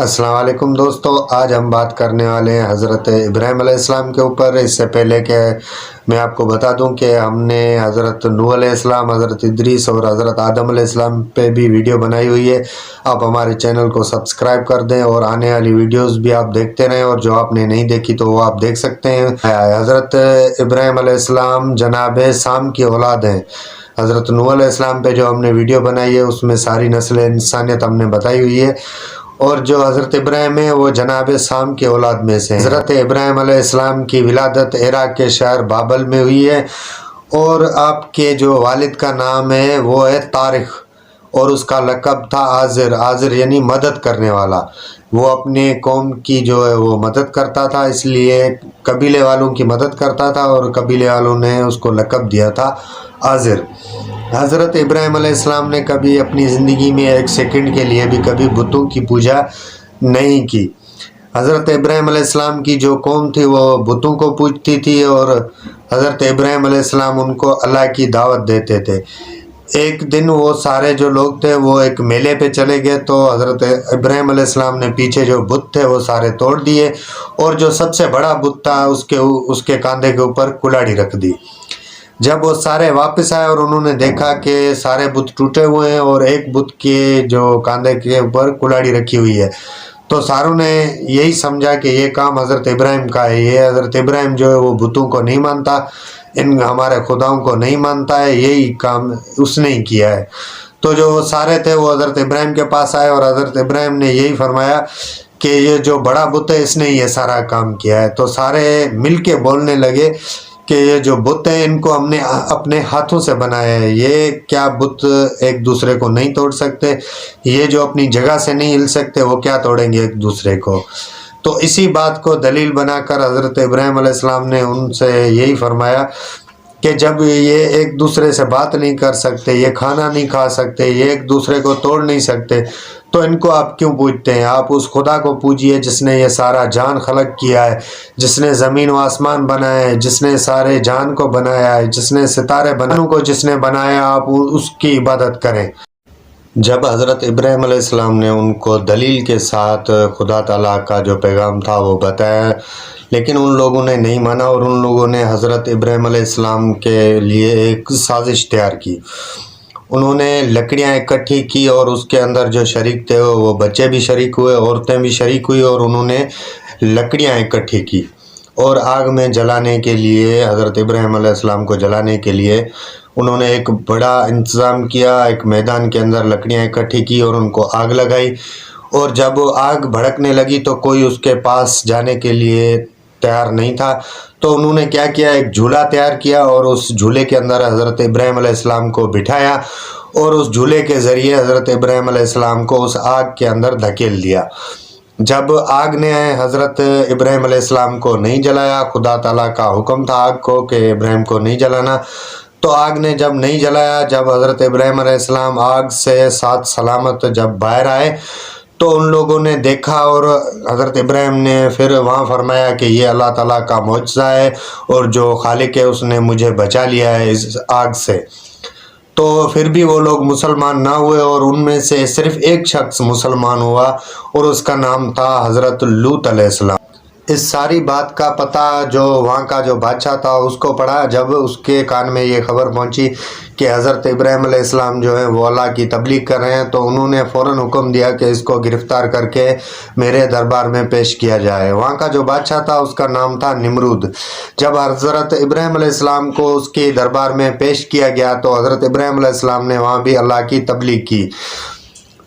السلام علیکم دوستو، آج ہم بات کرنے والے ہیں حضرت ابراہیم علیہ السلام کے اوپر۔ اس سے پہلے کہ میں آپ کو بتا دوں کہ ہم نے حضرت نوح علیہ السلام، حضرت ادریس اور حضرت آدم علیہ السلام پہ بھی ویڈیو بنائی ہوئی ہے۔ آپ ہمارے چینل کو سبسکرائب کر دیں اور آنے والی ویڈیوز بھی آپ دیکھتے رہیں، اور جو آپ نے نہیں دیکھی تو وہ آپ دیکھ سکتے ہیں۔ حضرت ابراہیم علیہ السلام جناب سام کی اولاد ہیں۔ حضرت نوح علیہ السلام پہ جو ہم نے ویڈیو بنائی ہے اس میں ساری نسل انسانیت ہم نے بتائی ہوئی ہے، اور جو حضرت ابراہیم ہے وہ جناب سام کے اولاد میں سے ہیں۔ حضرت ابراہیم علیہ السلام کی ولادت عراق کے شہر بابل میں ہوئی ہے، اور آپ کے جو والد کا نام ہے وہ ہے طارق، اور اس کا لقب تھا آزر۔ آزر یعنی مدد کرنے والا۔ وہ اپنے قوم کی جو ہے وہ مدد کرتا تھا، اس لیے قبیلے والوں کی مدد کرتا تھا، اور قبیلے والوں نے اس کو لقب دیا تھا آزر۔ حضرت ابراہیم علیہ السلام نے کبھی اپنی زندگی میں ایک سیکنڈ کے لیے بھی کبھی بتوں کی پوجا نہیں کی۔ حضرت ابراہیم علیہ السلام کی جو قوم تھی وہ بتوں کو پوجتی تھی، اور حضرت ابراہیم علیہ السلام ان کو اللہ کی دعوت دیتے تھے۔ ایک دن وہ سارے جو لوگ تھے وہ ایک میلے پہ چلے گئے، تو حضرت ابراہیم علیہ السلام نے پیچھے جو بت تھے وہ سارے توڑ دیے، اور جو سب سے بڑا بت تھا اس کے کاندھے کے اوپر کلاڑی رکھ دی۔ جب وہ سارے واپس آئے اور انہوں نے دیکھا کہ سارے بت ٹوٹے ہوئے ہیں اور ایک بت کے جو کاندھے کے اوپر کلاڑی رکھی ہوئی ہے، تو ساروں نے یہی سمجھا کہ یہ کام حضرت ابراہیم کا ہے۔ یہ حضرت ابراہیم جو ہے وہ بتوں کو نہیں مانتا، ہمارے خداؤں کو نہیں مانتا ہے، یہی کام اس نے ہی کیا ہے۔ تو جو سارے تھے وہ حضرت ابراہیم کے پاس آئے، اور حضرت ابراہیم نے یہی فرمایا کہ یہ جو بڑا بت ہے اس نے یہ سارا کام کیا ہے۔ تو سارے مل کے بولنے لگے کہ یہ جو بت ہیں ان کو ہم نے اپنے ہاتھوں سے بنایا ہے، یہ کیا بت ایک دوسرے کو نہیں توڑ سکتے؟ یہ جو اپنی جگہ سے نہیں ہل سکتے وہ کیا توڑیں گے ایک دوسرے کو؟ تو اسی بات کو دلیل بنا کر حضرت ابراہیم علیہ السلام نے ان سے یہی فرمایا کہ جب یہ ایک دوسرے سے بات نہیں کر سکتے، یہ کھانا نہیں کھا سکتے، یہ ایک دوسرے کو توڑ نہیں سکتے، تو ان کو آپ کیوں پوجتے ہیں؟ آپ اس خدا کو پوجیے جس نے یہ سارا جان خلق کیا ہے، جس نے زمین و آسمان بنائے ہیں، جس نے سارے جان کو بنایا ہے، جس نے ستارے بنانے کو جس نے بنایا، آپ اس کی عبادت کریں۔ جب حضرت ابراہیم علیہ السلام نے ان کو دلیل کے ساتھ خدا تعالیٰ کا جو پیغام تھا وہ بتایا، لیکن ان لوگوں نے نہیں مانا، اور ان لوگوں نے حضرت ابراہیم علیہ السلام کے لیے ایک سازش تیار کی۔ انہوں نے لکڑیاں اکٹھی کی، اور اس کے اندر جو شریک تھے وہ بچے بھی شریک ہوئے، عورتیں بھی شریک ہوئی، اور انہوں نے لکڑیاں اکٹھی کی، اور آگ میں جلانے کے لیے حضرت ابراہیم علیہ السلام کو جلانے کے لیے انہوں نے ایک بڑا انتظام کیا۔ ایک میدان کے اندر لکڑیاں اکٹھی کی اور ان کو آگ لگائی، اور جب آگ بھڑکنے لگی تو کوئی اس کے پاس جانے کے لیے تیار نہیں تھا، تو انہوں نے کیا کیا، ایک جھولا تیار کیا، اور اس جھولے کے اندر حضرت ابراہیم علیہ السلام کو بٹھایا، اور اس جھولے کے ذریعے حضرت ابراہیم علیہ السلام کو اس آگ کے اندر دھکیل دیا۔ جب آگ نے حضرت ابراہیم علیہ السلام کو نہیں جلایا، خدا تعالیٰ کا حکم تھا آگ کو کہ ابراہیم کو نہیں جلانا، تو آگ نے جب نہیں جلایا، جب حضرت ابراہیم علیہ السلام آگ سے ساتھ سلامت جب باہر آئے، تو ان لوگوں نے دیکھا، اور حضرت ابراہیم نے پھر وہاں فرمایا کہ یہ اللہ تعالیٰ کا معجزہ ہے، اور جو خالق ہے اس نے مجھے بچا لیا ہے اس آگ سے۔ تو پھر بھی وہ لوگ مسلمان نہ ہوئے، اور ان میں سے صرف ایک شخص مسلمان ہوا، اور اس کا نام تھا حضرت لوط علیہ السلام۔ اس ساری بات کا پتہ جو وہاں کا جو بادشاہ تھا اس کو پڑا، جب اس کے کان میں یہ خبر پہنچی کہ حضرت ابراہیم علیہ السلام جو ہیں وہ اللہ کی تبلیغ کر رہے ہیں، تو انہوں نے فوراً حکم دیا کہ اس کو گرفتار کر کے میرے دربار میں پیش کیا جائے۔ وہاں کا جو بادشاہ تھا اس کا نام تھا نمرود۔ جب حضرت ابراہیم علیہ السلام کو اس کی دربار میں پیش کیا گیا تو حضرت ابراہیم علیہ السلام نے وہاں بھی اللہ کی تبلیغ کی۔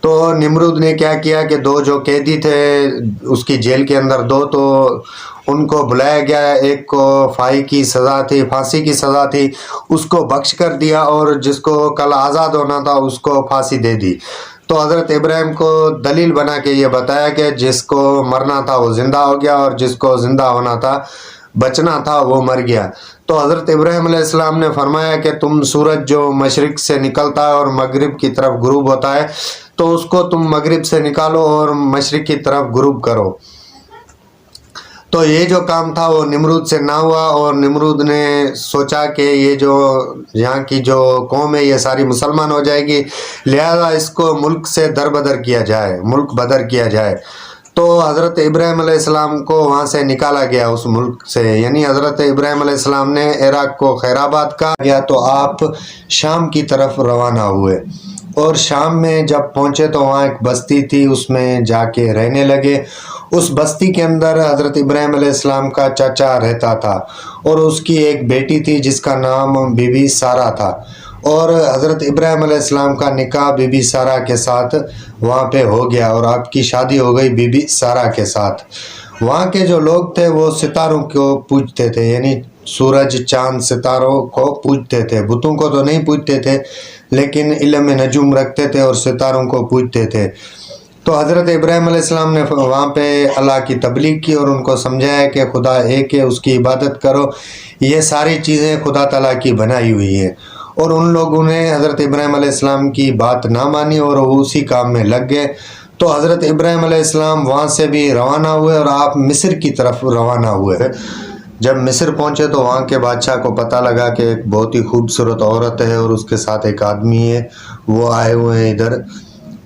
تو نمرود نے کیا کیا کہ دو جو قیدی تھے اس کی جیل کے اندر، دو تو ان کو بلایا گیا، ایک کو پھانسی کی سزا تھی، اس کو بخش کر دیا، اور جس کو کل آزاد ہونا تھا اس کو پھانسی دے دی۔ تو حضرت ابراہیم کو دلیل بنا کے یہ بتایا کہ جس کو مرنا تھا وہ زندہ ہو گیا، اور جس کو زندہ ہونا تھا بچنا تھا وہ مر گیا۔ تو حضرت ابراہیم علیہ السلام نے فرمایا کہ تم سورج جو مشرق سے نکلتا ہے اور مغرب کی طرف غروب ہوتا ہے، تو اس کو تم مغرب سے نکالو اور مشرق کی طرف غروب کرو۔ تو یہ جو کام تھا وہ نمرود سے نہ ہوا، اور نمرود نے سوچا کہ یہ جو یہاں کی جو قوم ہے یہ ساری مسلمان ہو جائے گی، لہذا اس کو ملک سے در بدر کیا جائے، ملک بدر کیا جائے۔ تو حضرت ابراہیم علیہ السلام کو وہاں سے نکالا گیا اس ملک سے، یعنی حضرت ابراہیم علیہ السلام نے عراق کو خیر آباد کہا گیا، تو آپ شام کی طرف روانہ ہوئے، اور شام میں جب پہنچے تو وہاں ایک بستی تھی، اس میں جا کے رہنے لگے۔ اس بستی کے اندر حضرت ابراہیم علیہ السلام کا چچا رہتا تھا، اور اس کی ایک بیٹی تھی جس کا نام بی بی سارہ تھا، اور حضرت ابراہیم علیہ السلام کا نکاح بی بی سارہ کے ساتھ وہاں پہ ہو گیا، اور آپ کی شادی ہو گئی بی بی سارہ کے ساتھ۔ وہاں کے جو لوگ تھے وہ ستاروں کو پوجتے تھے، یعنی سورج چاند ستاروں کو پوجتے تھے، بتوں کو تو نہیں پوجتے تھے لیکن علم نجوم رکھتے تھے اور ستاروں کو پوجتے تھے۔ تو حضرت ابراہیم علیہ السلام نے وہاں پہ اللہ کی تبلیغ کی اور ان کو سمجھایا کہ خدا ایک ہے، اس کی عبادت کرو، یہ ساری چیزیں خدا تعالیٰ کی بنائی ہوئی ہیں۔ اور ان لوگوں نے حضرت ابراہیم علیہ السلام کی بات نہ مانی اور وہ اسی کام میں لگ گئے۔ تو حضرت ابراہیم علیہ السلام وہاں سے بھی روانہ ہوئے اور آپ مصر کی طرف روانہ ہوئے۔ جب مصر پہنچے تو وہاں کے بادشاہ کو پتہ لگا کہ ایک بہت ہی خوبصورت عورت ہے اور اس کے ساتھ ایک آدمی ہے، وہ آئے ہوئے ہیں ادھر۔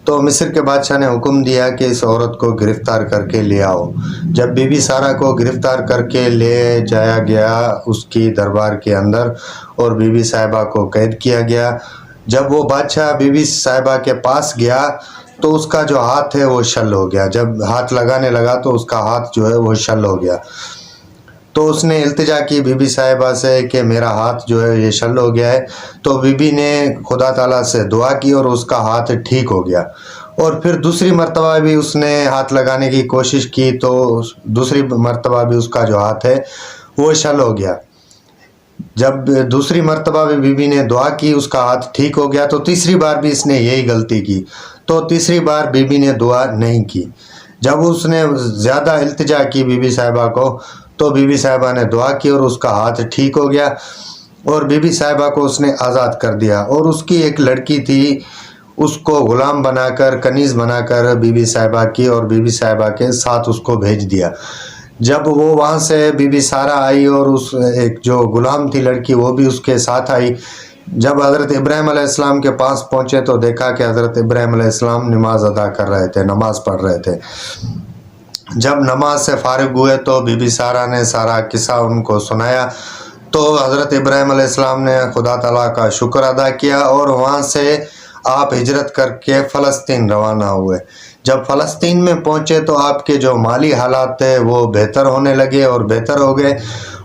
تو مصر کے بادشاہ نے حکم دیا کہ اس عورت کو گرفتار کر کے لے آؤ۔ جب بی بی سارہ کو گرفتار کر کے لے جایا گیا اس کی دربار کے اندر، اور بی بی صاحبہ کو قید کیا گیا، جب وہ بادشاہ بی بی صاحبہ کے پاس گیا تو اس کا جو ہاتھ ہے وہ شل ہو گیا۔ جب ہاتھ لگانے لگا تو اس کا ہاتھ جو ہے وہ شل ہو گیا۔ تو اس نے التجا کی بی بی صاحبہ سے کہ میرا ہاتھ جو ہے یہ شل ہو گیا ہے، تو بی بی نے خدا تعالیٰ سے دعا کی اور اس کا ہاتھ ٹھیک ہو گیا۔ اور پھر دوسری مرتبہ بھی اس نے ہاتھ لگانے کی کوشش کی تو دوسری مرتبہ بھی اس کا جو ہاتھ ہے وہ شل ہو گیا۔ جب دوسری مرتبہ بھی بی بی نے دعا کی، اس کا ہاتھ ٹھیک ہو گیا، تو تیسری بار بھی اس نے یہی غلطی کی، تو تیسری بار بی بی نے دعا نہیں کی۔ جب اس نے زیادہ التجا کی بی بی صاحبہ کو تو بی بی صاحبہ نے دعا کی اور اس کا ہاتھ ٹھیک ہو گیا، اور بی بی صاحبہ کو اس نے آزاد کر دیا۔ اور اس کی ایک لڑکی تھی، اس کو غلام بنا کر، کنیز بنا کر بی بی صاحبہ کی، اور بی بی صاحبہ کے ساتھ اس کو بھیج دیا۔ جب وہ وہاں سے بی بی سارہ آئی اور اس ایک جو غلام تھی لڑکی وہ بھی اس کے ساتھ آئی، جب حضرت ابراہیم علیہ السلام کے پاس پہنچے تو دیکھا کہ حضرت ابراہیم علیہ السلام نماز ادا کر رہے تھے، نماز پڑھ رہے تھے۔ جب نماز سے فارغ ہوئے تو بی بی سارہ نے سارا قصہ ان کو سنایا، تو حضرت ابراہیم علیہ السلام نے خدا تعالیٰ کا شکر ادا کیا، اور وہاں سے آپ ہجرت کر کے فلسطین روانہ ہوئے۔ جب فلسطین میں پہنچے تو آپ کے جو مالی حالات تھے وہ بہتر ہونے لگے اور بہتر ہو گئے،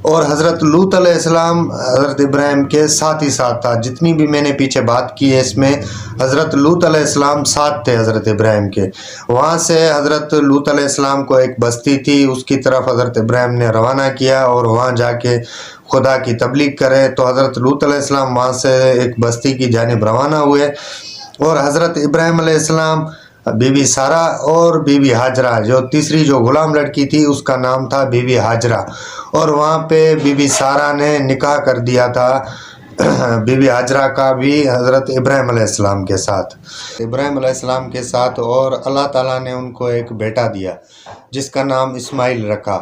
اور حضرت لوط علیہ السلام حضرت ابراہیم کے ساتھ ہی ساتھ تھا۔ جتنی بھی میں نے پیچھے بات کی ہے اس میں حضرت لوط علیہ السلام ساتھ تھے حضرت ابراہیم کے۔ وہاں سے حضرت لوط علیہ السلام کو ایک بستی تھی، اس کی طرف حضرت ابراہیم نے روانہ کیا اور وہاں جا کے خدا کی تبلیغ کرے۔ تو حضرت لوط علیہ السلام وہاں سے ایک بستی کی جانب روانہ ہوئے، اور حضرت ابراہیم علیہ السلام، بی بی سارہ اور بی بی ہاجرہ، جو تیسری جو غلام لڑکی تھی اس کا نام تھا بی بی ہاجرہ، اور وہاں پہ بی بی سارہ نے نکاح کر دیا تھا بی بی ہاجرہ کا بھی حضرت ابراہیم علیہ السلام کے ساتھ، اور اللہ تعالیٰ نے ان کو ایک بیٹا دیا جس کا نام اسماعیل رکھا۔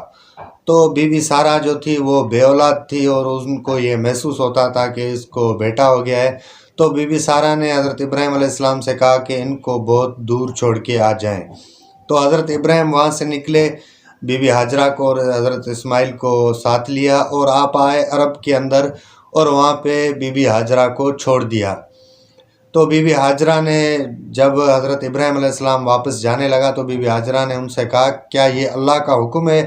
تو بی بی سارہ جو تھی وہ بے اولاد تھی، اور ان کو یہ محسوس ہوتا تھا کہ اس کو بیٹا ہو گیا ہے، تو بی بی سارہ نے حضرت ابراہیم علیہ السلام سے کہا کہ ان کو بہت دور چھوڑ کے آ جائیں۔ تو حضرت ابراہیم وہاں سے نکلے، بی بی ہاجرہ کو اور حضرت اسماعیل کو ساتھ لیا، اور آپ آئے عرب کے اندر، اور وہاں پہ بی بی ہاجرہ کو چھوڑ دیا۔ تو بی بی ہاجرہ نے جب حضرت ابراہیم علیہ السلام واپس جانے لگا تو بی بی ہاجرہ نے ان سے کہا کیا یہ اللہ کا حکم ہے؟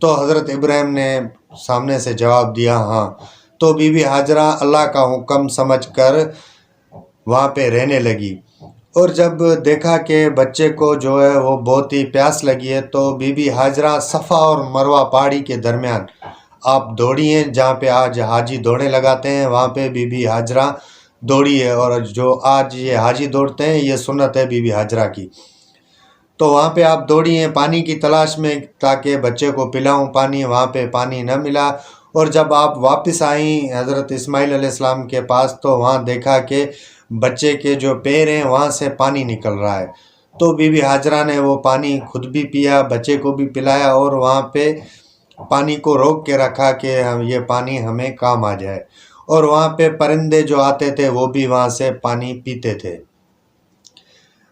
تو حضرت ابراہیم نے سامنے سے جواب دیا ہاں۔ تو بی بی ہاجرہ اللہ کا حکم سمجھ کر وہاں پہ رہنے لگی، اور جب دیکھا کہ بچے کو جو ہے وہ بہت ہی پیاس لگی ہے تو بی بی ہاجرہ صفا اور مروہ پہاڑی کے درمیان آپ دوڑی ہیں، جہاں پہ آج حاجی دوڑیں لگاتے ہیں وہاں پہ بی بی ہاجرہ دوڑی ہے، اور جو آج یہ حاجی دوڑتے ہیں یہ سنت ہے بی بی ہاجرہ کی۔ تو وہاں پہ آپ دوڑی ہیں پانی کی تلاش میں تاکہ بچے کو پلاؤں پانی، وہاں پہ پانی نہ ملا، اور جب آپ واپس آئیں حضرت اسماعیل علیہ السلام کے پاس تو وہاں دیکھا کہ بچے کے جو پیر ہیں وہاں سے پانی نکل رہا ہے۔ تو بی بی ہاجرہ نے وہ پانی خود بھی پیا، بچے کو بھی پلایا، اور وہاں پہ پانی کو روک کے رکھا کہ یہ پانی ہمیں کام آ جائے، اور وہاں پہ پرندے جو آتے تھے وہ بھی وہاں سے پانی پیتے تھے۔